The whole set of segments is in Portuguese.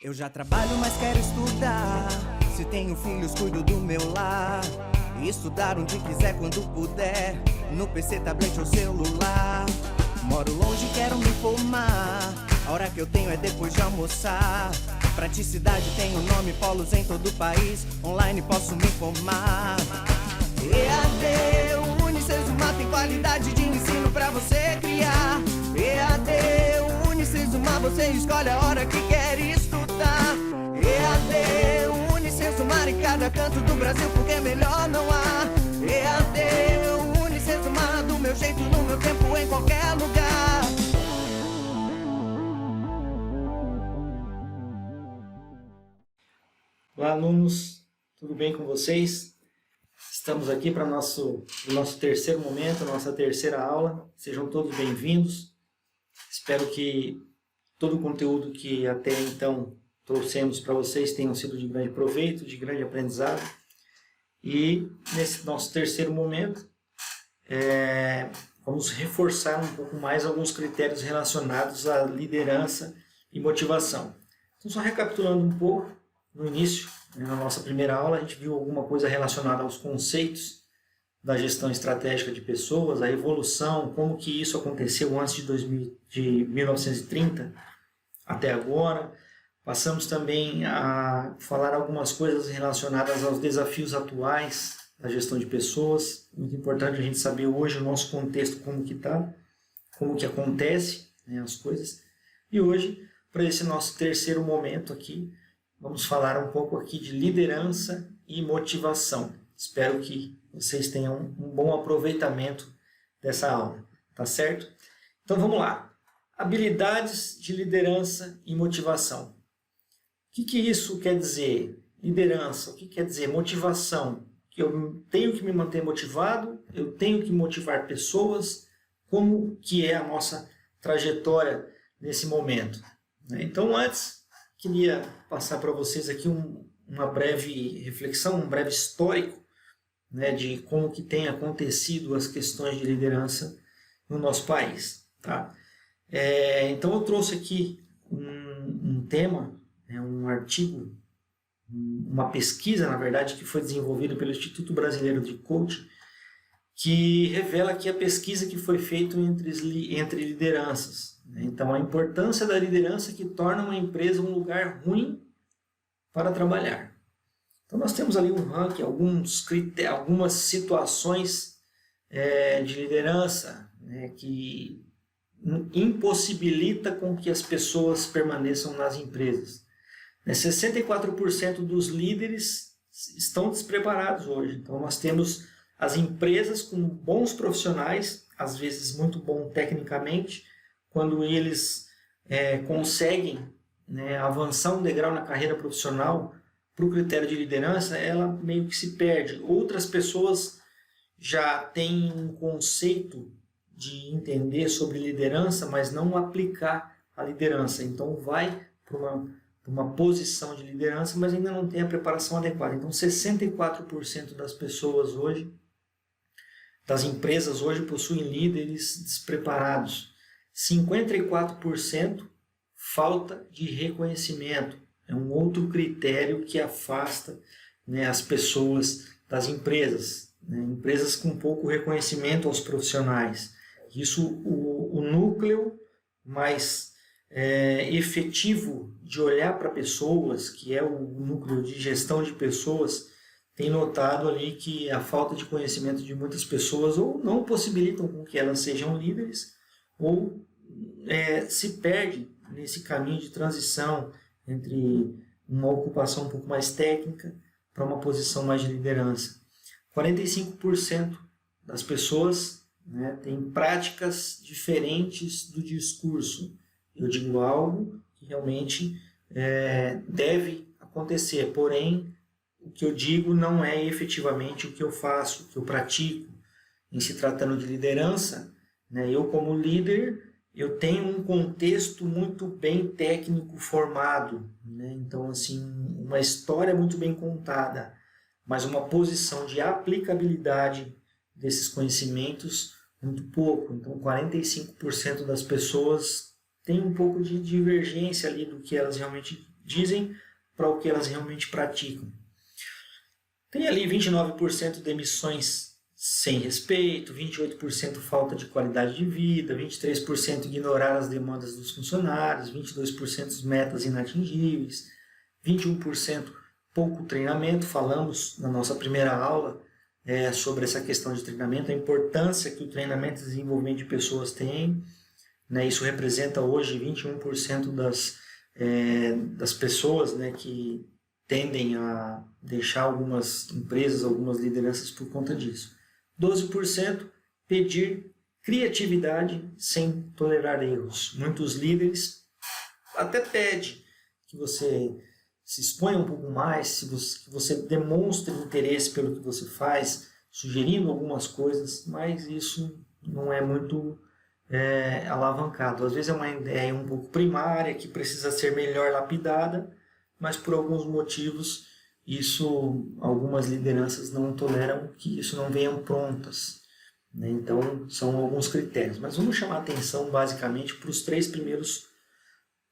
Eu já trabalho, mas quero estudar. Se tenho filhos, cuido do meu lar. E estudar onde quiser, quando puder. No PC, tablet ou celular. Moro longe, quero me formar. A hora que eu tenho é depois de almoçar. Praticidade tem o nome, polos em todo o país. Online posso me formar. EAD, Unicesumar tem qualidade de ensino pra você criar. EAD, Unicesumar, você escolhe a hora que quer estudar. EAD, Unicesumar em cada canto do Brasil, porque melhor não há. EAD, Unicesumar, do meu jeito, no meu tempo, em qualquer lugar. Olá, alunos, tudo bem com vocês? Estamos aqui para o nosso terceiro momento, nossa terceira aula. Sejam todos bem-vindos. Espero que todo o conteúdo que até então trouxemos para vocês tenham sido de grande proveito, de grande aprendizado. E nesse nosso terceiro momento, vamos reforçar um pouco mais alguns critérios relacionados à liderança e motivação. Então, só recapitulando um pouco, no início, na nossa primeira aula, a gente viu alguma coisa relacionada aos conceitos da gestão estratégica de pessoas, a evolução, como que isso aconteceu antes de 1930 até agora. Passamos também a falar algumas coisas relacionadas aos desafios atuais da gestão de pessoas. Muito importante a gente saber hoje o nosso contexto, como que está, como que acontece, né, as coisas. E hoje, para esse nosso terceiro momento aqui, vamos falar um pouco aqui de liderança e motivação. Espero que vocês tenham um bom aproveitamento dessa aula, tá certo? Então vamos lá. Habilidades de liderança e motivação. O que isso quer dizer? Liderança, o que quer dizer motivação? Que eu tenho que me manter motivado, eu tenho que motivar pessoas, como que é a nossa trajetória nesse momento. Então antes, queria passar para vocês aqui uma breve reflexão, um breve histórico, né, de como que tem acontecido as questões de liderança no nosso país. Tá? Então eu trouxe aqui um tema, um artigo, uma pesquisa, na verdade, que foi desenvolvida pelo Instituto Brasileiro de Coaching, que revela aqui a pesquisa que foi feita entre lideranças. Então, a importância da liderança que torna uma empresa um lugar ruim para trabalhar. Então, nós temos ali um ranking, algumas situações de liderança, né, que impossibilita com que as pessoas permaneçam nas empresas. 64% dos líderes estão despreparados hoje. Então, nós temos as empresas com bons profissionais, às vezes muito bom tecnicamente, quando eles conseguem, né, avançar um degrau na carreira profissional para o critério de liderança, ela meio que se perde. Outras pessoas já têm um conceito de entender sobre liderança, mas não aplicar a liderança. Então vai para uma posição de liderança, mas ainda não tem a preparação adequada. Então 64% das pessoas hoje, das empresas hoje, possuem líderes despreparados. 54% falta de reconhecimento. É um outro critério que afasta, né, as pessoas das empresas. Né? Empresas com pouco reconhecimento aos profissionais. Isso, o núcleo mais efetivo de olhar para pessoas, que é o núcleo de gestão de pessoas, tem notado ali que a falta de conhecimento de muitas pessoas ou não possibilitam com que elas sejam líderes, ou se perde nesse caminho de transição entre uma ocupação um pouco mais técnica para uma posição mais de liderança. 45% das pessoas, né, têm práticas diferentes do discurso. Eu digo algo que realmente deve acontecer, porém o que eu digo não é efetivamente o que eu faço, o que eu pratico. Em se tratando de liderança, né, eu como líder, eu tenho um contexto muito bem técnico formado, né? Então, assim, uma história muito bem contada, mas uma posição de aplicabilidade desses conhecimentos muito pouco. Então, 45% das pessoas têm um pouco de divergência ali do que elas realmente dizem para o que elas realmente praticam. Tem ali 29% de emissões sem respeito, 28% falta de qualidade de vida, 23% ignorar as demandas dos funcionários, 22% metas inatingíveis, 21% pouco treinamento. Falamos na nossa primeira aula sobre essa questão de treinamento, a importância que o treinamento e desenvolvimento de pessoas tem. Isso representa hoje 21% das pessoas que tendem a deixar algumas empresas, algumas lideranças por conta disso. 12% pedir criatividade sem tolerar erros. Muitos líderes até pedem que você se exponha um pouco mais, que você demonstre interesse pelo que você faz, sugerindo algumas coisas, mas isso não é muito alavancado. Às vezes é uma ideia um pouco primária, que precisa ser melhor lapidada, mas por alguns motivos algumas lideranças não toleram que isso não venham prontas. Então são alguns critérios, mas vamos chamar a atenção basicamente para os 3 primeiros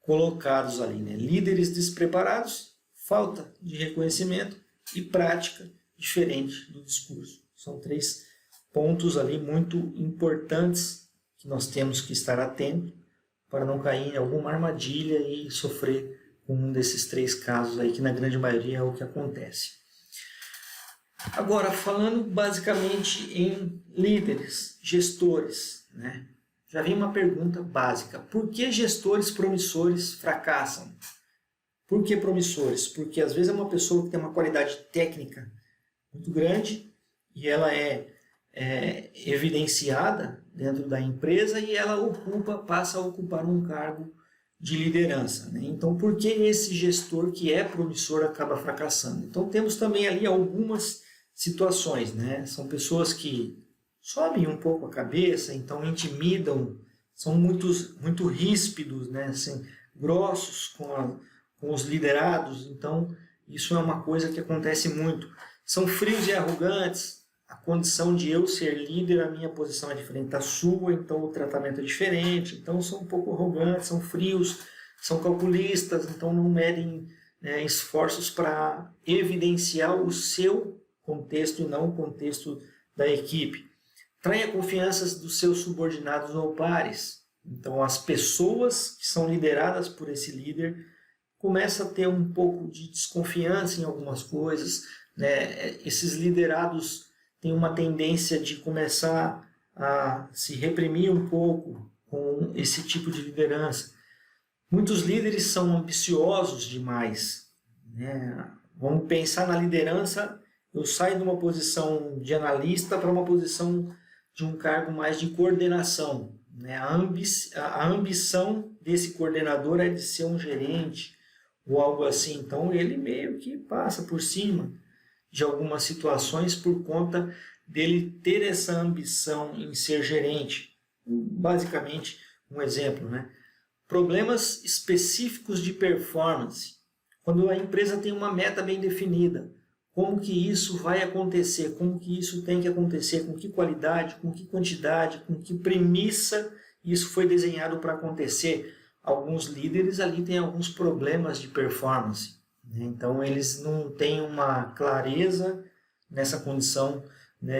colocados ali, líderes despreparados, falta de reconhecimento e prática diferente do discurso. São 3 pontos ali muito importantes que nós temos que estar atento para não cair em alguma armadilha e sofrer com um desses 3 casos aí, que na grande maioria é o que acontece. Agora, falando basicamente em líderes, gestores, já vem uma pergunta básica: por que gestores promissores fracassam? Por que promissores? Porque às vezes é uma pessoa que tem uma qualidade técnica muito grande e ela é evidenciada dentro da empresa e ela passa a ocupar um cargo de liderança. Então, por que esse gestor que é promissor acaba fracassando? Então, temos também ali algumas situações. São pessoas que sobem um pouco a cabeça, então intimidam, são muito ríspidos, assim, grossos com os liderados. Então, isso é uma coisa que acontece muito. São frios e arrogantes. A condição de eu ser líder, a minha posição é diferente da sua, então o tratamento é diferente. Então são um pouco arrogantes, são frios, são calculistas, então não medem esforços para evidenciar o seu contexto e não o contexto da equipe. Traem a confiança dos seus subordinados ou pares. Então as pessoas que são lideradas por esse líder começam a ter um pouco de desconfiança em algumas coisas. Esses liderados tem uma tendência de começar a se reprimir um pouco com esse tipo de liderança. Muitos líderes são ambiciosos demais. Vamos pensar na liderança, eu saio de uma posição de analista para uma posição de um cargo mais de coordenação. A ambição desse coordenador é de ser um gerente ou algo assim. Então ele meio que passa por cima de algumas situações por conta dele ter essa ambição em ser gerente. Basicamente, um exemplo, problemas específicos de performance. Quando a empresa tem uma meta bem definida, como que isso vai acontecer, como que isso tem que acontecer, com que qualidade, com que quantidade, com que premissa isso foi desenhado para acontecer. Alguns líderes ali têm alguns problemas de performance. Então, eles não têm uma clareza nessa condição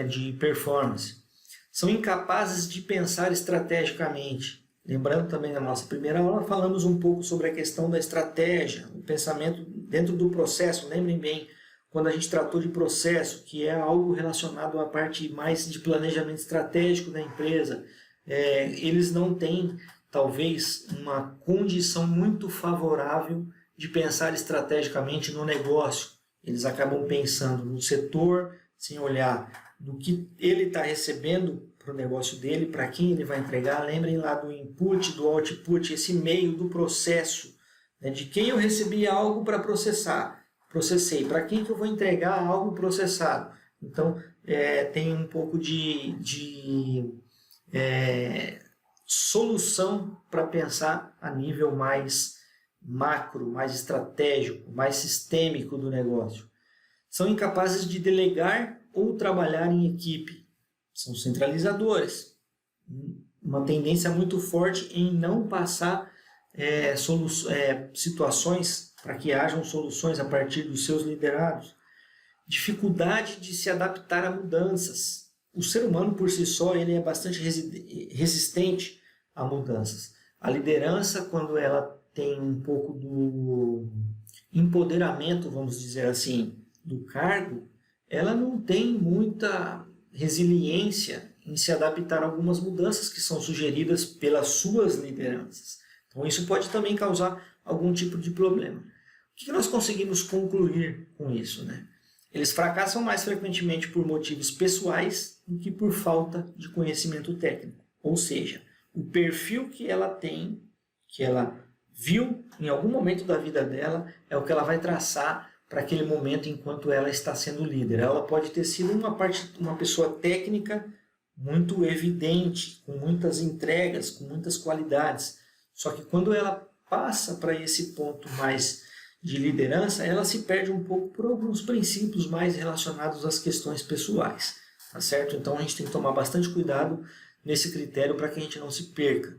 de performance. São incapazes de pensar estrategicamente. Lembrando também na nossa primeira aula, falamos um pouco sobre a questão da estratégia, o pensamento dentro do processo. Lembrem bem, quando a gente tratou de processo, que é algo relacionado à parte mais de planejamento estratégico da empresa, eles não têm, talvez, uma condição muito favorável de pensar estrategicamente no negócio. Eles acabam pensando no setor, sem olhar do que ele está recebendo para o negócio dele, para quem ele vai entregar. Lembrem lá do input, do output, esse meio do processo, de quem eu recebi algo para processar. Processei, para quem que eu vou entregar algo processado. Então, tem um pouco de solução para pensar a nível mais macro, mais estratégico, mais sistêmico do negócio. São incapazes de delegar ou trabalhar em equipe. São centralizadores. Uma tendência muito forte em não passar situações, para que hajam soluções a partir dos seus liderados. Dificuldade de se adaptar a mudanças. O ser humano por si só ele é bastante resistente a mudanças. A liderança, quando ela tem um pouco do empoderamento, vamos dizer assim, do cargo, ela não tem muita resiliência em se adaptar a algumas mudanças que são sugeridas pelas suas lideranças. Então isso pode também causar algum tipo de problema. O que nós conseguimos concluir com isso, né? Eles fracassam mais frequentemente por motivos pessoais do que por falta de conhecimento técnico. Ou seja, o perfil que ela tem, que ela viu em algum momento da vida dela, é o que ela vai traçar para aquele momento enquanto ela está sendo líder. Ela pode ter sido uma pessoa técnica muito evidente, com muitas entregas, com muitas qualidades. Só que quando ela passa para esse ponto mais de liderança, ela se perde um pouco por alguns princípios mais relacionados às questões pessoais, tá certo? Então a gente tem que tomar bastante cuidado nesse critério para que a gente não se perca.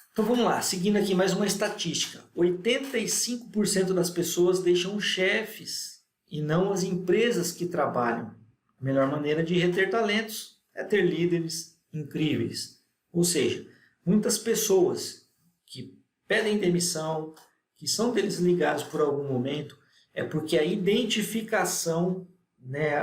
Então vamos lá, seguindo aqui mais uma estatística. 85% das pessoas deixam os chefes e não as empresas que trabalham. A melhor maneira de reter talentos é ter líderes incríveis. Ou seja, muitas pessoas que pedem demissão, que são desligados por algum momento, é porque a identificação, né,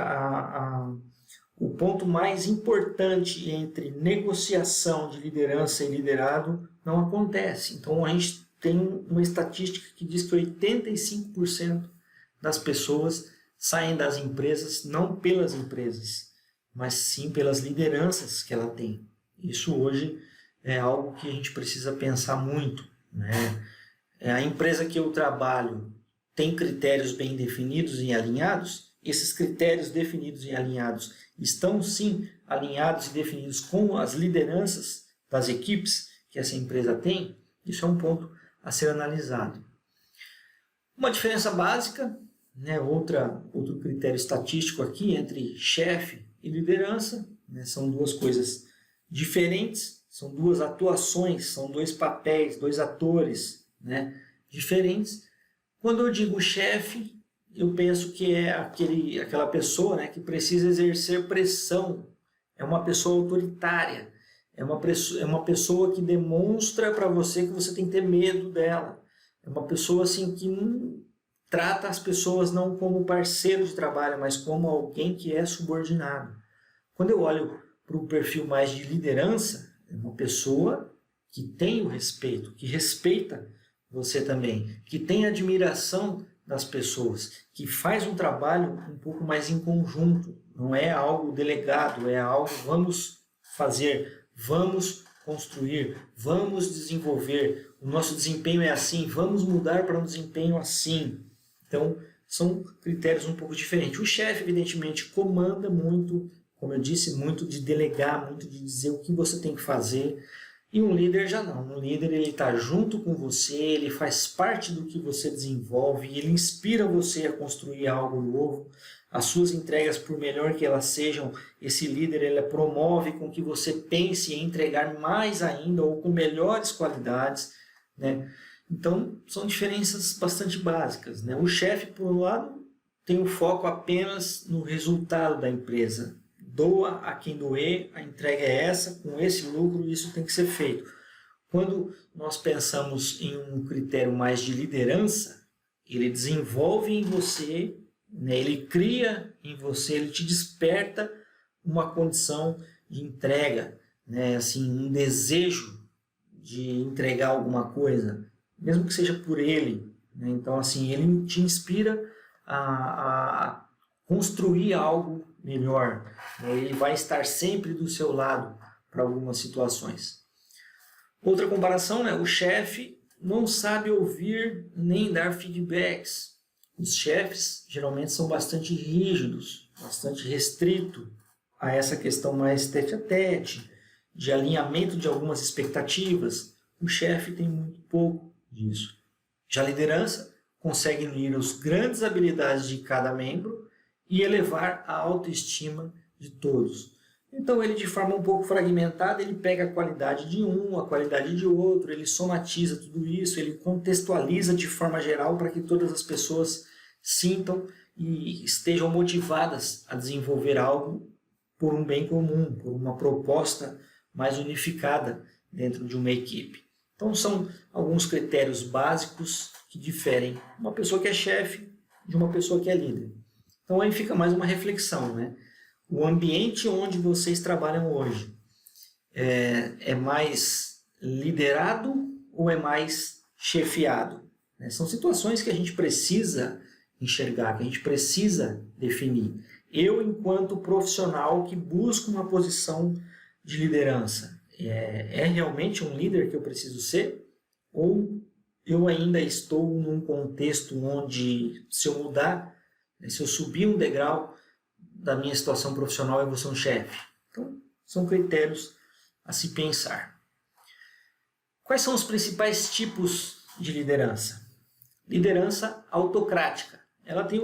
o ponto mais importante entre negociação de liderança e liderado não acontece. Então a gente tem uma estatística que diz que 85% das pessoas saem das empresas não pelas empresas, mas sim pelas lideranças que ela tem. Isso hoje é algo que a gente precisa pensar muito, né? A empresa que eu trabalho tem critérios bem definidos e alinhados. Esses critérios definidos e alinhados estão sim alinhados e definidos com as lideranças das equipes que essa empresa tem. Isso é um ponto a ser analisado. Uma diferença básica, né, outro critério estatístico aqui entre chefe e liderança, né, são duas coisas diferentes, são duas atuações, são dois papéis, dois atores, né, diferentes. Quando eu digo chefe, eu penso que é aquela pessoa, né, que precisa exercer pressão, é uma pessoa autoritária, é uma pessoa que demonstra para você que você tem que ter medo dela, é uma pessoa assim que trata as pessoas não como parceiro de trabalho, mas como alguém que é subordinado. Quando eu olho para o perfil mais de liderança, é uma pessoa que tem o respeito, que respeita você também, que tem admiração das pessoas, que faz um trabalho um pouco mais em conjunto, não é algo delegado, é algo vamos fazer, vamos construir, vamos desenvolver, o nosso desempenho é assim, vamos mudar para um desempenho assim. Então, são critérios um pouco diferentes. O chefe, evidentemente, comanda muito, como eu disse, muito de delegar, muito de dizer o que você tem que fazer. E um líder já não. Um líder ele está junto com você, ele faz parte do que você desenvolve, ele inspira você a construir algo novo. As suas entregas, por melhor que elas sejam, esse líder ele promove com que você pense em entregar mais ainda ou com melhores qualidades, né? Então, são diferenças bastante básicas, né? O chefe, por um lado, tem o foco apenas no resultado da empresa. Doa a quem doer, a entrega é essa, com esse lucro isso tem que ser feito. Quando nós pensamos em um critério mais de liderança, ele desenvolve em você, né, ele cria em você, ele te desperta uma condição de entrega, né, assim, um desejo de entregar alguma coisa, mesmo que seja por ele, né? Então assim, ele te inspira a construir algo melhor, né? Ele vai estar sempre do seu lado para algumas situações. Outra comparação, né? O chefe não sabe ouvir nem dar feedbacks. Os chefes geralmente são bastante rígidos, bastante restritos a essa questão mais tete-a-tete, de alinhamento de algumas expectativas. O chefe tem muito pouco disso. Já a liderança consegue unir as grandes habilidades de cada membro e elevar a autoestima de todos. Então ele, de forma um pouco fragmentada, ele pega a qualidade de um, a qualidade de outro, ele somatiza tudo isso, ele contextualiza de forma geral para que todas as pessoas sintam e estejam motivadas a desenvolver algo por um bem comum, por uma proposta mais unificada dentro de uma equipe. Então são alguns critérios básicos que diferem uma pessoa que é chefe de uma pessoa que é líder. Então aí fica mais uma reflexão, né? O ambiente onde vocês trabalham hoje é mais liderado ou é mais chefiado? São situações que a gente precisa enxergar, que a gente precisa definir. Eu, enquanto profissional que busco uma posição de liderança, é realmente um líder que eu preciso ser? Ou eu ainda estou num contexto onde, se eu mudar, se eu subir um degrau da minha situação profissional, eu vou ser um chefe? Então, são critérios a se pensar. Quais são os principais tipos de liderança? Liderança autocrática. Ela tem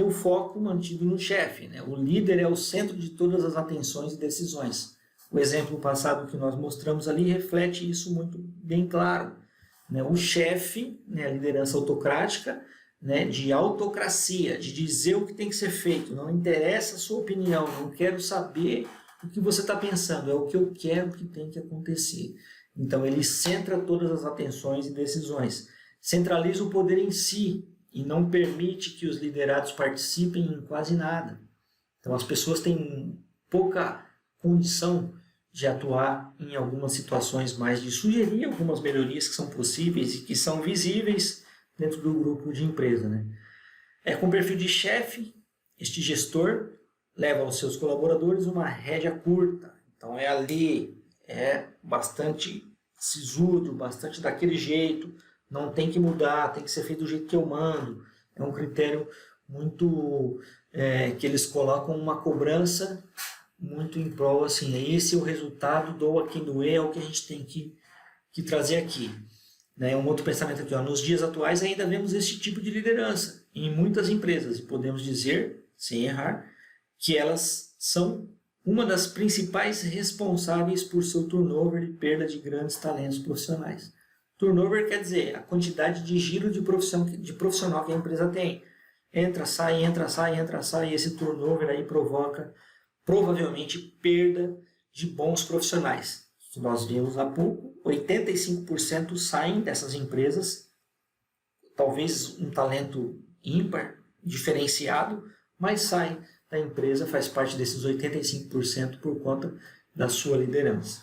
o foco mantido no chefe, né? O líder é o centro de todas as atenções e decisões. O exemplo passado que nós mostramos ali reflete isso muito bem claro, né? O chefe, né, a liderança autocrática, né, de autocracia, de dizer o que tem que ser feito, não interessa a sua opinião, não quero saber o que você está pensando, é o que eu quero que tem que acontecer. Então ele centra todas as atenções e decisões, centraliza o poder em si e não permite que os liderados participem em quase nada. Então as pessoas têm pouca condição de atuar em algumas situações, mais de sugerir algumas melhorias que são possíveis e que são visíveis dentro do grupo de empresa, né? Com perfil de chefe, este gestor leva aos seus colaboradores uma rédea curta. Então é ali, é bastante sisudo, bastante daquele jeito, não tem que mudar, tem que ser feito do jeito que eu mando. É um critério muito que eles colocam uma cobrança muito em prol, assim, esse é o resultado, doa quem doer, é o que a gente tem que trazer aqui. Um outro pensamento aqui, nos dias atuais ainda vemos esse tipo de liderança em muitas empresas e podemos dizer, sem errar, que elas são uma das principais responsáveis por seu turnover e perda de grandes talentos profissionais. Turnover quer dizer a quantidade de giro de profissional que a empresa tem. Entra, sai, entra, sai, entra, sai, e esse turnover aí provoca provavelmente perda de bons profissionais. Nós vimos há pouco, 85% saem dessas empresas, talvez um talento ímpar, diferenciado, mas sai da empresa, faz parte desses 85% por conta da sua liderança.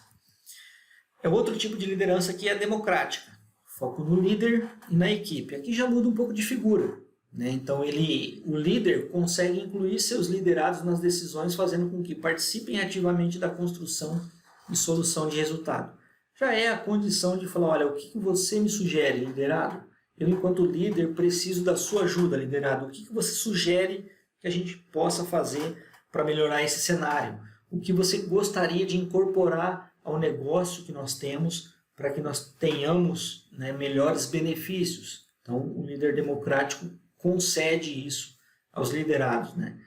Outro tipo de liderança que é democrática, foco no líder e na equipe. Aqui já muda um pouco de figura, né? Então o líder consegue incluir seus liderados nas decisões, fazendo com que participem ativamente da construção e solução de resultado. Já é a condição de falar, olha, o que você me sugere, liderado? Eu, enquanto líder, preciso da sua ajuda, liderado. O que você sugere que a gente possa fazer para melhorar esse cenário? O que você gostaria de incorporar ao negócio que nós temos para que nós tenhamos, né, melhores benefícios? Então, o líder democrático concede isso aos liderados, né?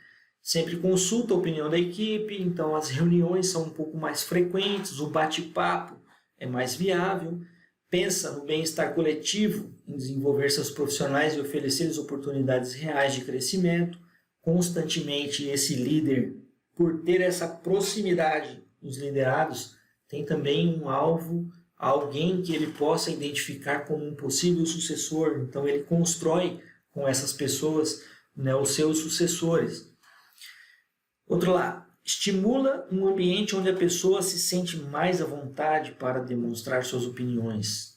Sempre consulta a opinião da equipe, então as reuniões são um pouco mais frequentes, o bate-papo é mais viável, pensa no bem-estar coletivo, em desenvolver seus profissionais e oferecer-lhes oportunidades reais de crescimento. Constantemente esse líder, por ter essa proximidade dos liderados, tem também um alvo, alguém que ele possa identificar como um possível sucessor. Então ele constrói com essas pessoas, né, os seus sucessores. Outro lado, estimula um ambiente onde a pessoa se sente mais à vontade para demonstrar suas opiniões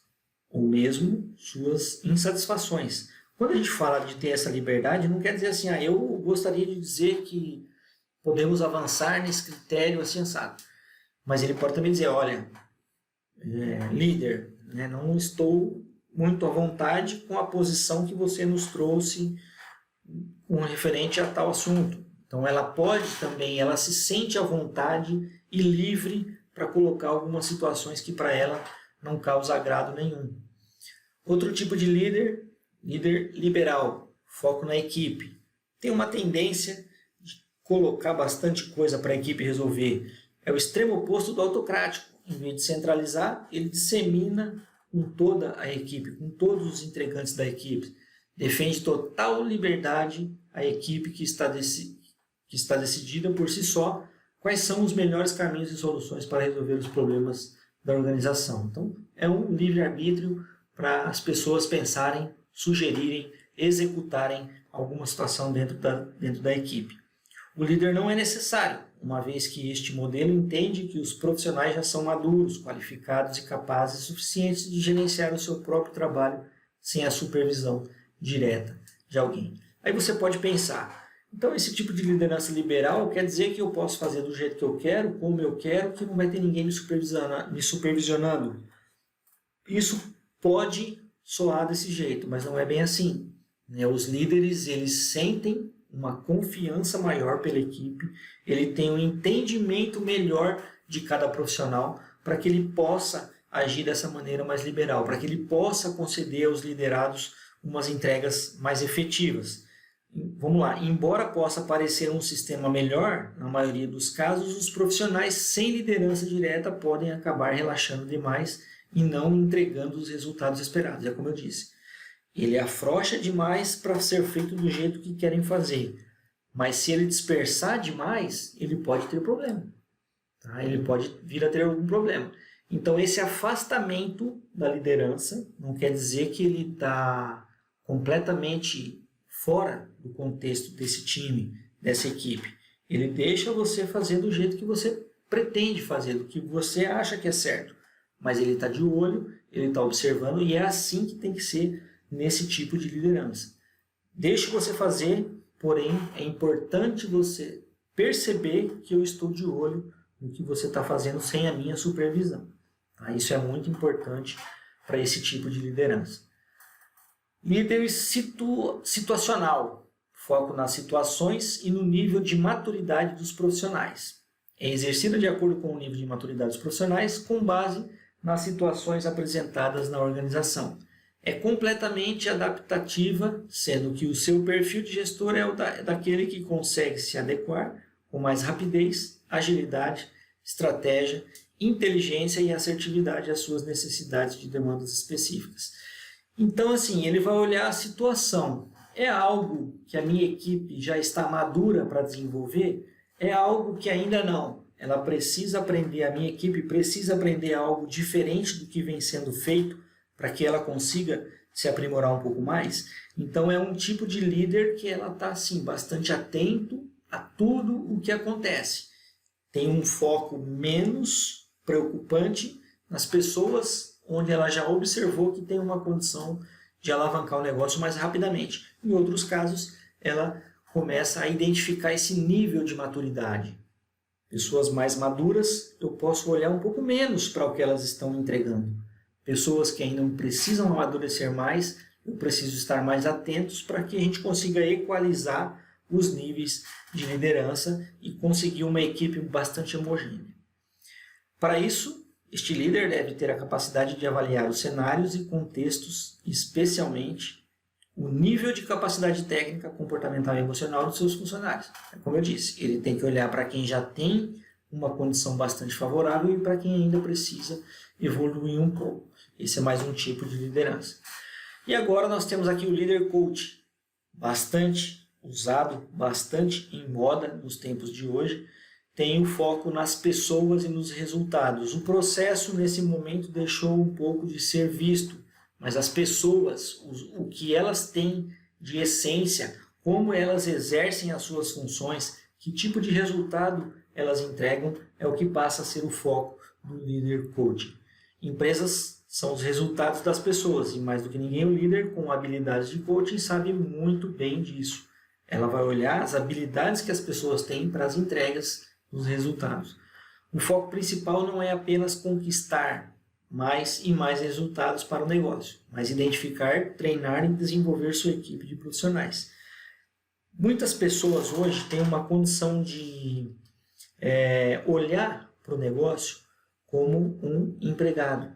ou mesmo suas insatisfações. Quando a gente fala de ter essa liberdade, não quer dizer assim, eu gostaria de dizer que podemos avançar nesse critério assim assado. Mas ele pode também dizer, olha, líder, né, não estou muito à vontade com a posição que você nos trouxe com referente a tal assunto. Então ela pode também, ela se sente à vontade e livre para colocar algumas situações que para ela não causa agrado nenhum. Outro tipo de líder liberal, foco na equipe. Tem uma tendência de colocar bastante coisa para a equipe resolver. É o extremo oposto do autocrático. Em vez de centralizar, ele dissemina com toda a equipe, com todos os integrantes da equipe. Defende total liberdade à equipe que está decidida por si só quais são os melhores caminhos e soluções para resolver os problemas da organização. Então, é um livre-arbítrio para as pessoas pensarem, sugerirem, executarem alguma situação dentro da equipe. O líder não é necessário, uma vez que este modelo entende que os profissionais já são maduros, qualificados e capazes suficientes de gerenciar o seu próprio trabalho sem a supervisão direta de alguém. Aí você pode pensar, então esse tipo de liderança liberal quer dizer que eu posso fazer do jeito que eu quero, como eu quero, que não vai ter ninguém me supervisionando. Isso pode soar desse jeito, mas não é bem assim. Os líderes, eles sentem uma confiança maior pela equipe, ele tem um entendimento melhor de cada profissional para que ele possa agir dessa maneira mais liberal, para que ele possa conceder aos liderados umas entregas mais efetivas. Vamos lá, embora possa parecer um sistema melhor, na maioria dos casos, os profissionais sem liderança direta podem acabar relaxando demais e não entregando os resultados esperados, é como eu disse. Ele afrouxa demais para ser feito do jeito que querem fazer. Mas se ele dispersar demais, ele pode ter problema. Tá? Ele pode vir a ter algum problema. Então, esse afastamento da liderança não quer dizer que ele está completamente fora do contexto desse time, dessa equipe. Ele deixa você fazer do jeito que você pretende fazer, do que você acha que é certo. Mas ele está de olho, ele está observando e é assim que tem que ser nesse tipo de liderança. Deixe você fazer, porém é importante você perceber que eu estou de olho no que você está fazendo sem a minha supervisão. Tá? Isso é muito importante para esse tipo de liderança. Líder situacional, foco nas situações e no nível de maturidade dos profissionais. É exercida de acordo com o nível de maturidade dos profissionais com base nas situações apresentadas na organização. É completamente adaptativa, sendo que o seu perfil de gestor é daquele que consegue se adequar com mais rapidez, agilidade, estratégia, inteligência e assertividade às suas necessidades de demandas específicas. Então, assim, ele vai olhar a situação. É algo que a minha equipe já está madura para desenvolver? É algo que ainda não. Ela precisa aprender, a minha equipe precisa aprender algo diferente do que vem sendo feito para que ela consiga se aprimorar um pouco mais. Então é um tipo de líder que ela está assim, bastante atento a tudo o que acontece. Tem um foco menos preocupante nas pessoas onde ela já observou que tem uma condição de alavancar o negócio mais rapidamente. Em outros casos, ela começa a identificar esse nível de maturidade. Pessoas mais maduras, eu posso olhar um pouco menos para o que elas estão entregando. Pessoas que ainda precisam amadurecer mais, eu preciso estar mais atentos para que a gente consiga equalizar os níveis de liderança e conseguir uma equipe bastante homogênea. Para isso, este líder deve ter a capacidade de avaliar os cenários e contextos, especialmente o nível de capacidade técnica, comportamental e emocional dos seus funcionários. Como eu disse, ele tem que olhar para quem já tem uma condição bastante favorável e para quem ainda precisa evoluir um pouco. Esse é mais um tipo de liderança. E agora nós temos aqui o líder coach, bastante usado, bastante em moda nos tempos de hoje. Tem o foco nas pessoas e nos resultados. O processo nesse momento deixou um pouco de ser visto, mas as pessoas, o que elas têm de essência, como elas exercem as suas funções, que tipo de resultado elas entregam, é o que passa a ser o foco do líder coaching. Empresas são os resultados das pessoas, e mais do que ninguém, o líder com habilidades de coaching sabe muito bem disso. Ela vai olhar as habilidades que as pessoas têm para as entregas dos resultados. O foco principal não é apenas conquistar mais e mais resultados para o negócio, mas identificar, treinar e desenvolver sua equipe de profissionais. Muitas pessoas hoje têm uma condição de olhar para o negócio como um empregado.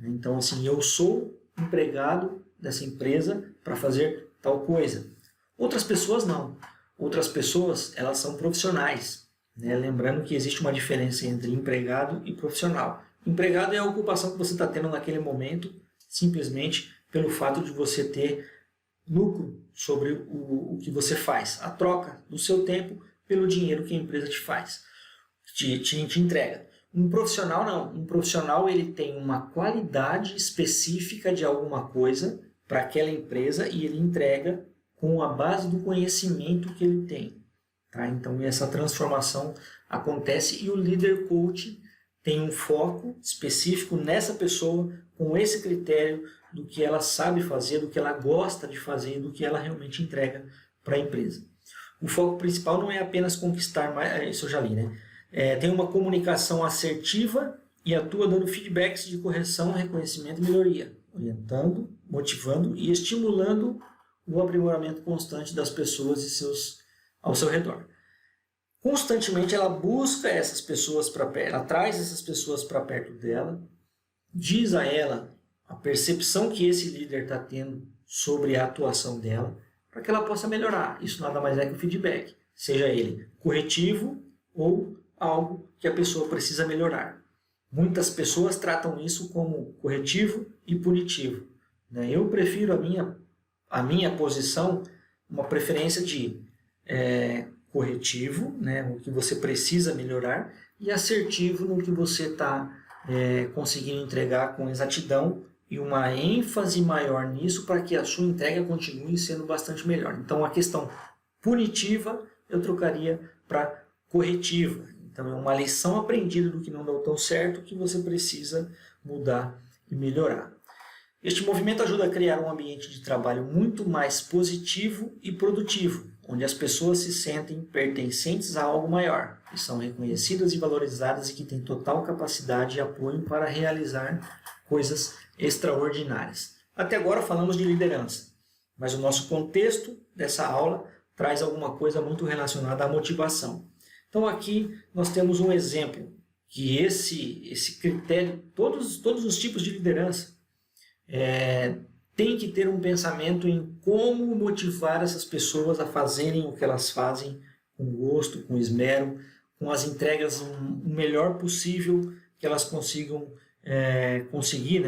Então, assim, eu sou empregado dessa empresa para fazer tal coisa. Outras pessoas não. outras pessoas, elas são profissionais, né? Lembrando que existe uma diferença entre empregado e profissional. Empregado é a ocupação que você está tendo naquele momento, simplesmente pelo fato de você ter lucro sobre o que você faz, a troca do seu tempo pelo dinheiro que a empresa te faz, te entrega. Um profissional não, um profissional ele tem uma qualidade específica de alguma coisa para aquela empresa e ele entrega com a base do conhecimento que ele tem. Tá? Então essa transformação acontece e o líder coach tem um foco específico nessa pessoa com esse critério do que ela sabe fazer, do que ela gosta de fazer, do que ela realmente entrega para a empresa. O foco principal não é apenas conquistar mais, isso eu já li, né? Tem uma comunicação assertiva e atua dando feedbacks de correção, reconhecimento e melhoria, orientando, motivando e estimulando o aprimoramento constante das pessoas ao seu redor. Constantemente ela busca essas pessoas para perto, ela traz essas pessoas para perto dela, diz a ela a percepção que esse líder está tendo sobre a atuação dela, para que ela possa melhorar. Isso nada mais é que o feedback, seja ele corretivo ou algo que a pessoa precisa melhorar. Muitas pessoas tratam isso como corretivo e punitivo. Eu prefiro a minha posição, uma preferência de corretivo, o que você precisa melhorar, e assertivo no que você está conseguindo entregar com exatidão e uma ênfase maior nisso para que a sua entrega continue sendo bastante melhor. Então a questão punitiva eu trocaria para corretiva. Então é uma lição aprendida do que não deu tão certo que você precisa mudar e melhorar. Este movimento ajuda a criar um ambiente de trabalho muito mais positivo e produtivo, onde as pessoas se sentem pertencentes a algo maior, que são reconhecidas e valorizadas e que têm total capacidade e apoio para realizar coisas extraordinárias. Até agora falamos de liderança, mas o nosso contexto dessa aula traz alguma coisa muito relacionada à motivação. Então aqui nós temos um exemplo que esse critério, todos os tipos de liderança tem que ter um pensamento em como motivar essas pessoas a fazerem o que elas fazem com gosto, com esmero, com as entregas o melhor possível que elas consigam conseguir,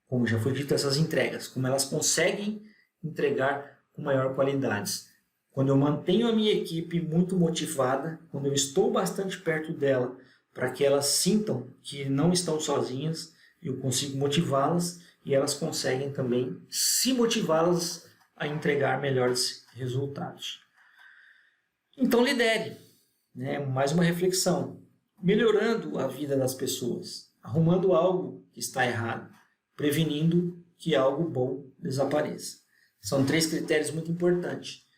como já foi dito, essas entregas, como elas conseguem entregar com maior qualidade. Quando eu mantenho a minha equipe muito motivada, quando eu estou bastante perto dela, para que elas sintam que não estão sozinhas, eu consigo motivá-las e elas conseguem também se motivá-las a entregar melhores resultados. Então lidere, mais uma reflexão, melhorando a vida das pessoas, arrumando algo que está errado, prevenindo que algo bom desapareça. São 3 critérios muito importantes.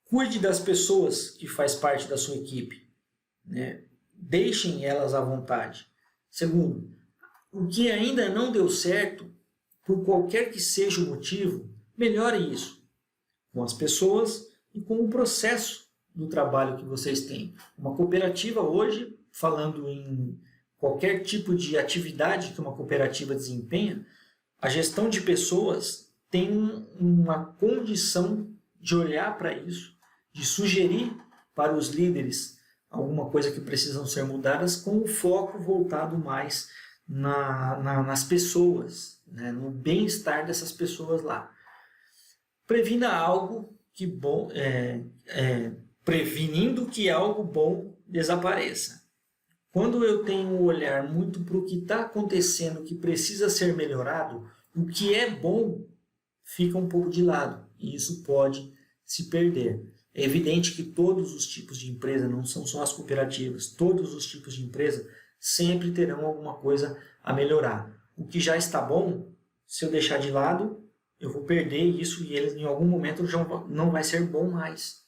Cuide das pessoas que faz parte da sua equipe. Deixem elas à vontade. Segundo, o que ainda não deu certo, por qualquer que seja o motivo, melhore isso com as pessoas e com o processo do trabalho que vocês têm. Uma cooperativa hoje, falando em qualquer tipo de atividade que uma cooperativa desempenha, a gestão de pessoas tem uma condição de olhar para isso, de sugerir para os líderes alguma coisa que precisam ser mudadas com o foco voltado mais nas pessoas, no bem-estar dessas pessoas lá. Previna algo que bom, prevenindo que algo bom desapareça. Quando eu tenho um olhar muito para o que está acontecendo, que precisa ser melhorado, o que é bom fica um pouco de lado e isso pode se perder. É evidente que todos os tipos de empresa, não são só as cooperativas, todos os tipos de empresa sempre terão alguma coisa a melhorar. O que já está bom, se eu deixar de lado, eu vou perder isso e ele em algum momento já não vai ser bom mais.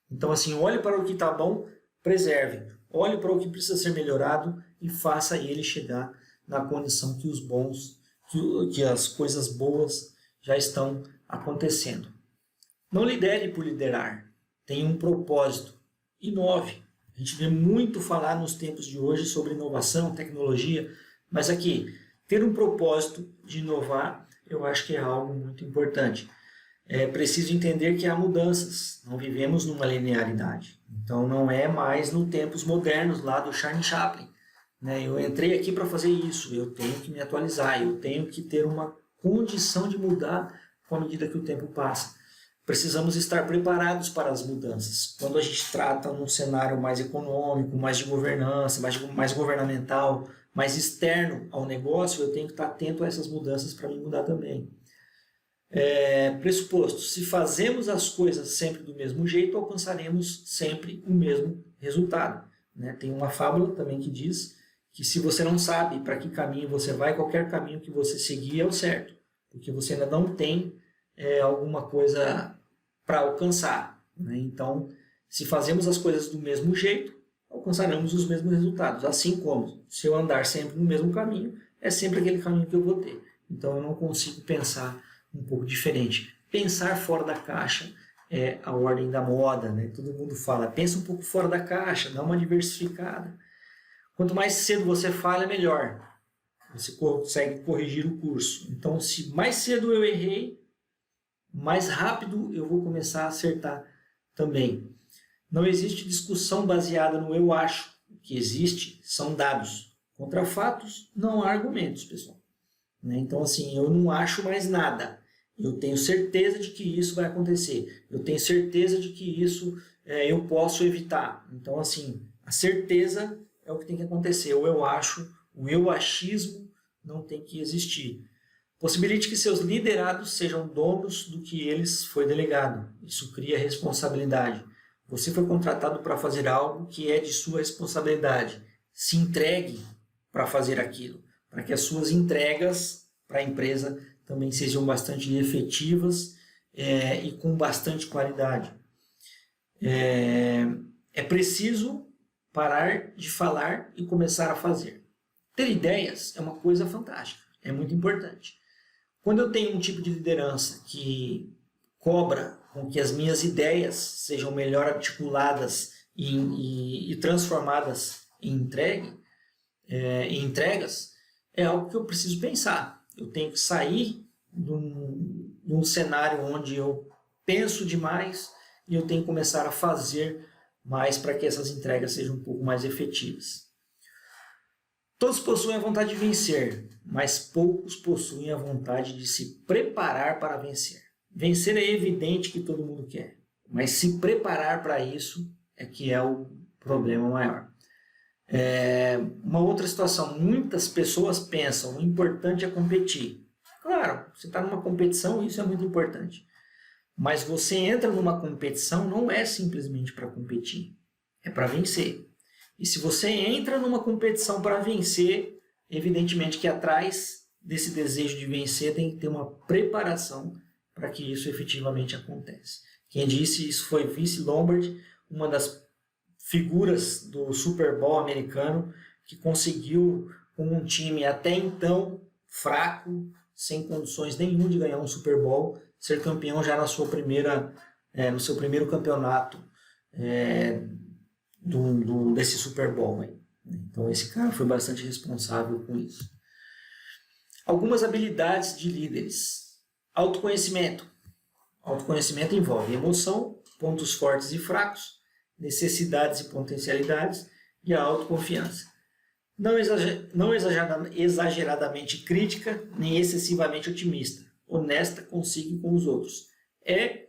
Então assim, olhe para o que está bom, preserve. Olhe para o que precisa ser melhorado e faça ele chegar na condição que os bons, que as coisas boas já estão acontecendo. Não lidere por liderar. Tenha um propósito. Inove. A gente vê muito falar nos tempos de hoje sobre inovação, tecnologia, mas aqui, ter um propósito de inovar, eu acho que é algo muito importante. é preciso entender que há mudanças, não vivemos numa linearidade. Então não é mais nos tempos modernos lá do Charlie Chaplin. Né? Eu entrei aqui para fazer isso, eu tenho que me atualizar, eu tenho que ter uma condição de mudar com a medida que o tempo passa. Precisamos estar preparados para as mudanças. Quando a gente trata num cenário mais econômico, mais de governança, mais governamental, mais externo ao negócio, eu tenho que estar atento a essas mudanças para me mudar também. Pressuposto, se fazemos as coisas sempre do mesmo jeito, alcançaremos sempre o mesmo resultado. Né? Tem uma fábula também que diz que se você não sabe para que caminho você vai, qualquer caminho que você seguir é o certo, porque você ainda não tem alguma coisa para alcançar. Né? Então, se fazemos as coisas do mesmo jeito, alcançaremos os mesmos resultados. Assim como, se eu andar sempre no mesmo caminho, é sempre aquele caminho que eu vou ter. Então, eu não consigo pensar um pouco diferente. Pensar fora da caixa é a ordem da moda. Né? Todo mundo fala, pensa um pouco fora da caixa, dá uma diversificada. Quanto mais cedo você falha, melhor. Você consegue corrigir o curso. Então, se mais cedo eu errei, mais rápido eu vou começar a acertar também. Não existe discussão baseada no eu acho. O que existe são dados. Contra fatos, não há argumentos, pessoal. Então, assim, eu não acho mais nada. Eu tenho certeza de que isso vai acontecer. Eu tenho certeza de que isso eu posso evitar. Então, assim, a certeza é o que tem que acontecer. O eu acho, o eu achismo não tem que existir. Possibilite que seus liderados sejam donos do que eles foi delegado. Isso cria responsabilidade. Você foi contratado para fazer algo que é de sua responsabilidade. Se entregue para fazer aquilo, para que as suas entregas para a empresa também sejam bastante efetivas e com bastante qualidade. É preciso parar de falar e começar a fazer. Ter ideias é uma coisa fantástica, é muito importante. Quando eu tenho um tipo de liderança que cobra com que as minhas ideias sejam melhor articuladas e transformadas em entregas, é algo que eu preciso pensar. Eu tenho que sair de um cenário onde eu penso demais e eu tenho que começar a fazer mais para que essas entregas sejam um pouco mais efetivas. Todos possuem a vontade de vencer, mas poucos possuem a vontade de se preparar para vencer. Vencer é evidente que todo mundo quer, mas se preparar para isso é que é o problema maior. Uma outra situação, muitas pessoas pensam, o importante é competir. Claro, você está numa competição, isso é muito importante. Mas você entra numa competição não é simplesmente para competir, é para vencer. E se você entra numa competição para vencer, evidentemente que atrás desse desejo de vencer tem que ter uma preparação para que isso efetivamente aconteça. Quem disse isso foi Vince Lombardi, uma das figuras do Super Bowl americano, que conseguiu, com um time até então fraco, sem condições nenhuma de ganhar um Super Bowl, ser campeão já no seu primeiro campeonato desse Super Bowl. Então esse cara foi bastante responsável com isso. Algumas habilidades de líderes. Autoconhecimento. Autoconhecimento envolve emoção, pontos fortes e fracos, necessidades e potencialidades e a autoconfiança. Não exageradamente crítica, nem excessivamente otimista. Honesta consigo e com os outros. É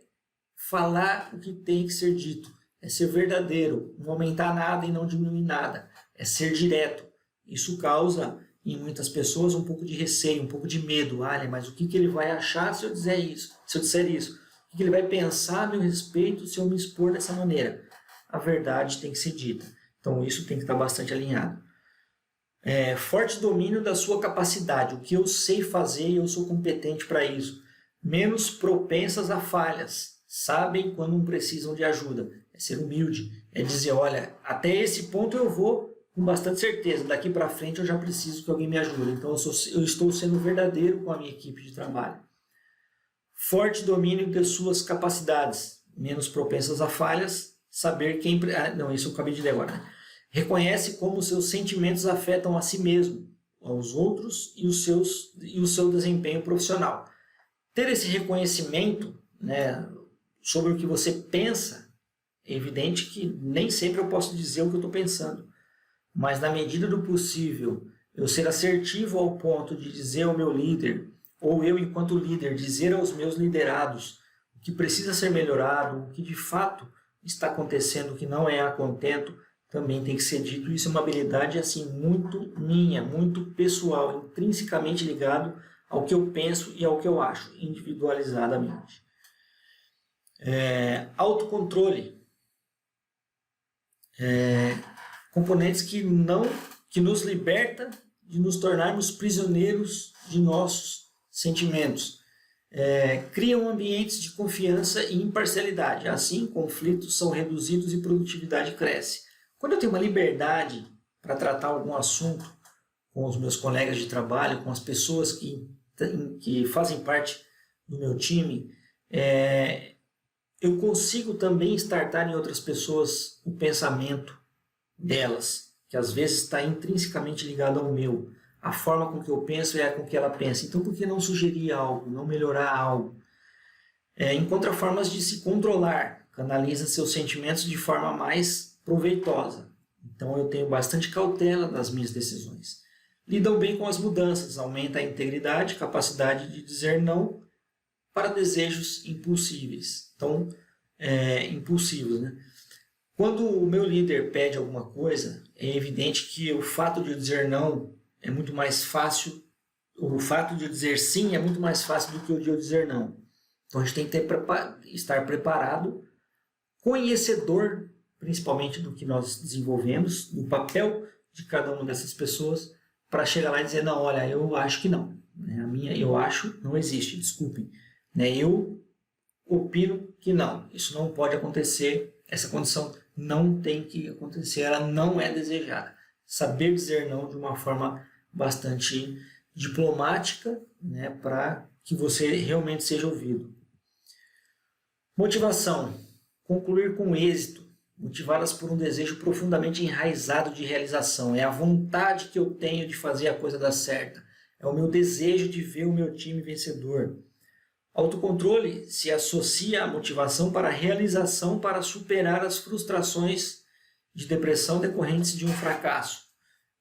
falar o que tem que ser dito. É ser verdadeiro, não aumentar nada e não diminuir nada. É ser direto. Isso causa em muitas pessoas um pouco de receio, um pouco de medo. Mas o que ele vai achar se eu disser isso? O que ele vai pensar a meu respeito se eu me expor dessa maneira? A verdade tem que ser dita. Então isso tem que estar bastante alinhado. Forte domínio da sua capacidade. O que eu sei fazer e eu sou competente para isso. Menos propensas a falhas. Sabem quando não precisam de ajuda. É ser humilde. É dizer, olha, até esse ponto eu vou com bastante certeza. Daqui para frente eu já preciso que alguém me ajude. Então eu estou sendo verdadeiro com a minha equipe de trabalho. Forte domínio das suas capacidades. Menos propensas a falhas. Saber quem... isso eu acabei de ler agora. Reconhece como seus sentimentos afetam a si mesmo, aos outros e o seu desempenho profissional. Ter esse reconhecimento né, sobre o que você pensa, é evidente que nem sempre eu posso dizer o que eu estou pensando, mas na medida do possível, eu ser assertivo ao ponto de dizer ao meu líder, ou eu, enquanto líder, dizer aos meus liderados o que precisa ser melhorado, o que de fato está acontecendo, o que não é a contento, também tem que ser dito. Isso é uma habilidade assim muito minha, muito pessoal, intrinsecamente ligado ao que eu penso e ao que eu acho, individualizadamente. Autocontrole. Componentes que nos liberta de nos tornarmos prisioneiros de nossos sentimentos. Criam ambientes de confiança e imparcialidade. Assim, conflitos são reduzidos e produtividade cresce. Quando eu tenho uma liberdade para tratar algum assunto com os meus colegas de trabalho, com as pessoas que fazem parte do meu time, eu consigo também startar em outras pessoas o pensamento delas, que às vezes está intrinsecamente ligado ao meu. A forma com que eu penso é com que ela pensa. Então, por que não sugerir algo, não melhorar algo? Encontra formas de se controlar, canaliza seus sentimentos de forma mais proveitosa. Então, eu tenho bastante cautela nas minhas decisões. Lidam bem com as mudanças, aumenta a integridade, capacidade de dizer não para desejos impulsíveis. Então, impulsivos, né? Quando o meu líder pede alguma coisa, é evidente que o fato de eu dizer não é muito mais fácil, o fato de eu dizer sim é muito mais fácil do que o de eu dizer não. Então a gente tem que estar preparado, conhecedor, principalmente do que nós desenvolvemos, do papel de cada uma dessas pessoas, para chegar lá e dizer, não, olha, eu acho que não. A minha eu acho não existe, desculpem. Eu opino que não, isso não pode acontecer, essa condição não tem que acontecer, ela não é desejada. Saber dizer não de uma forma bastante diplomática, para que você realmente seja ouvido. Motivação. Concluir com êxito, motivadas por um desejo profundamente enraizado de realização. É a vontade que eu tenho de fazer a coisa dar certa. É o meu desejo de ver o meu time vencedor. Autocontrole se associa à motivação para a realização, para superar as frustrações de depressão decorrentes de um fracasso.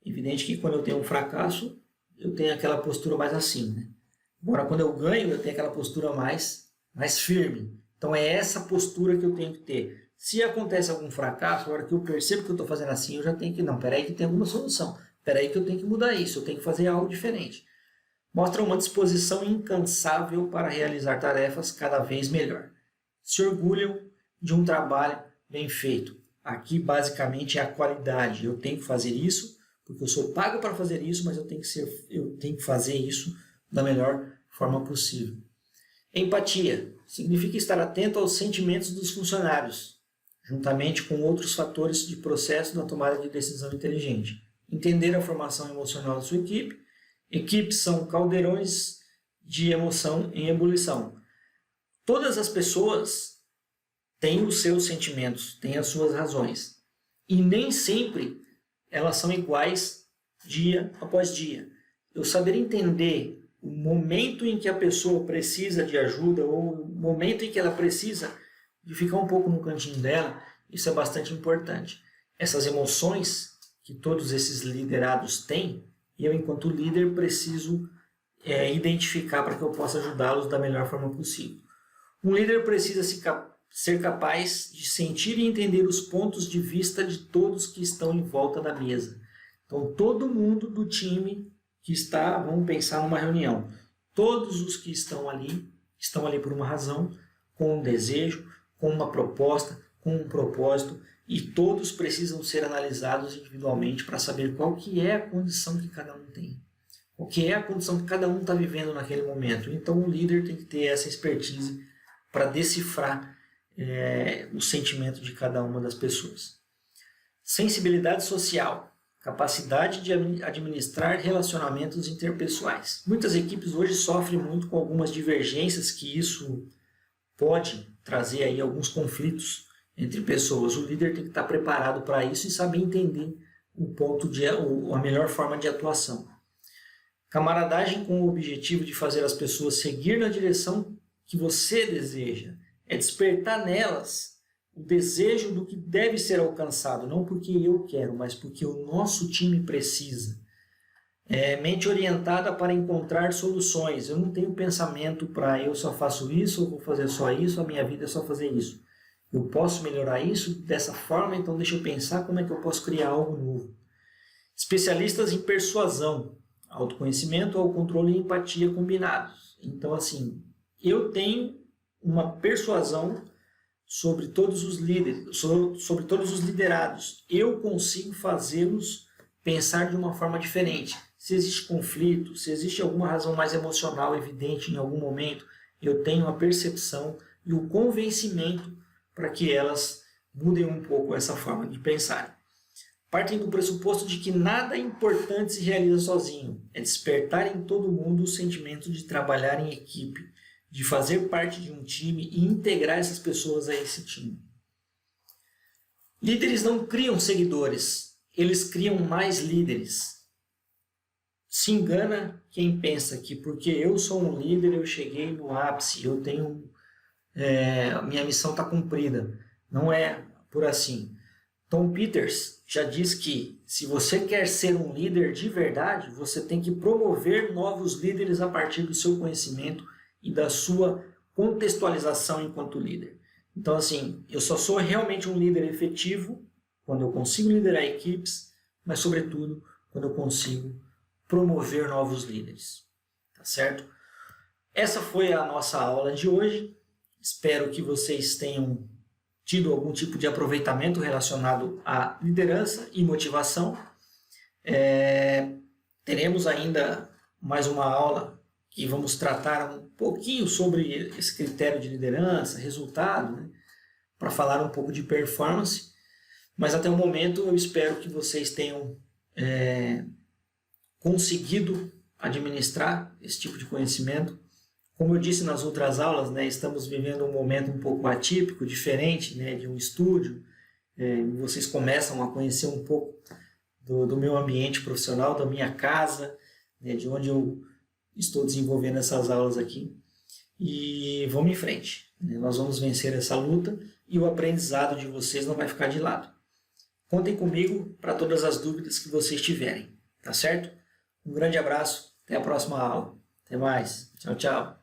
Evidente que quando eu tenho um fracasso, eu tenho aquela postura mais assim. Agora, quando eu ganho, eu tenho aquela postura mais firme. Então, é essa postura que eu tenho que ter. Se acontece algum fracasso, a hora que eu percebo que eu estou fazendo assim, eu já tenho que, não, peraí que tem alguma solução. Peraí que eu tenho que mudar isso, eu tenho que fazer algo diferente. Mostra uma disposição incansável para realizar tarefas cada vez melhor. Se orgulham de um trabalho bem feito. Aqui, basicamente, é a qualidade. Eu tenho que fazer isso, porque eu sou pago para fazer isso, mas eu tenho que fazer isso da melhor forma possível. Empatia significa estar atento aos sentimentos dos funcionários, juntamente com outros fatores de processo da tomada de decisão inteligente. Entender a formação emocional da sua equipe. Equipes são caldeirões de emoção em ebulição. Todas as pessoas têm os seus sentimentos, têm as suas razões. E nem sempre elas são iguais dia após dia. Eu saber entender o momento em que a pessoa precisa de ajuda ou o momento em que ela precisa de ficar um pouco no cantinho dela, isso é bastante importante. Essas emoções que todos esses liderados têm, e eu, enquanto líder, preciso identificar para que eu possa ajudá-los da melhor forma possível. Um líder precisa ser capaz de sentir e entender os pontos de vista de todos que estão em volta da mesa. Então, todo mundo do time que está, vamos pensar numa reunião, todos os que estão ali por uma razão, com um desejo, com uma proposta, com um propósito, e todos precisam ser analisados individualmente para saber qual que é a condição que cada um tem. O que é a condição que cada um está vivendo naquele momento. Então o líder tem que ter essa expertise para decifrar o sentimento de cada uma das pessoas. Sensibilidade social. Capacidade de administrar relacionamentos interpessoais. Muitas equipes hoje sofrem muito com algumas divergências, que isso pode trazer aí alguns conflitos entre pessoas. O líder tem que estar preparado para isso e saber entender a melhor forma de atuação. Camaradagem com o objetivo de fazer as pessoas seguir na direção que você deseja, é despertar nelas o desejo do que deve ser alcançado, não porque eu quero, mas porque o nosso time precisa. Mente orientada para encontrar soluções. Eu não tenho pensamento para eu só faço isso, eu vou fazer só isso, a minha vida é só fazer isso. Eu posso melhorar isso dessa forma, então deixa eu pensar como é que eu posso criar algo novo. Especialistas em persuasão, autoconhecimento, autocontrole e empatia combinados. Então, assim, eu tenho uma persuasão sobre todos os líderes, sobre todos os liderados. Eu consigo fazê-los pensar de uma forma diferente. Se existe conflito, se existe alguma razão mais emocional evidente em algum momento, eu tenho a percepção e o convencimento para que elas mudem um pouco essa forma de pensar. Partem do pressuposto de que nada importante se realiza sozinho. É despertar em todo mundo o sentimento de trabalhar em equipe, de fazer parte de um time e integrar essas pessoas a esse time. Líderes não criam seguidores, eles criam mais líderes. Se engana quem pensa que porque eu sou um líder, eu cheguei no ápice, eu tenho minha missão está cumprida. Não é por assim. Tom Peters já diz que se você quer ser um líder de verdade, você tem que promover novos líderes a partir do seu conhecimento e da sua contextualização enquanto líder. Então, assim, eu só sou realmente um líder efetivo quando eu consigo liderar equipes, mas, sobretudo, quando eu consigo promover novos líderes. Tá certo? Essa foi a nossa aula de hoje. Espero que vocês tenham tido algum tipo de aproveitamento relacionado à liderança e motivação. Teremos ainda mais uma aula que vamos tratar um pouquinho sobre esse critério de liderança, resultado, né? Para falar um pouco de performance. Mas até o momento eu espero que vocês tenham conseguido administrar esse tipo de conhecimento. Como eu disse nas outras aulas, né, estamos vivendo um momento um pouco atípico, diferente, né, de um estúdio. Vocês começam a conhecer um pouco do meu ambiente profissional, da minha casa, né, de onde eu estou desenvolvendo essas aulas aqui. E vamos em frente. Né? Nós vamos vencer essa luta e o aprendizado de vocês não vai ficar de lado. Contem comigo para todas as dúvidas que vocês tiverem. Tá certo? Um grande abraço. Até a próxima aula. Até mais. Tchau, tchau.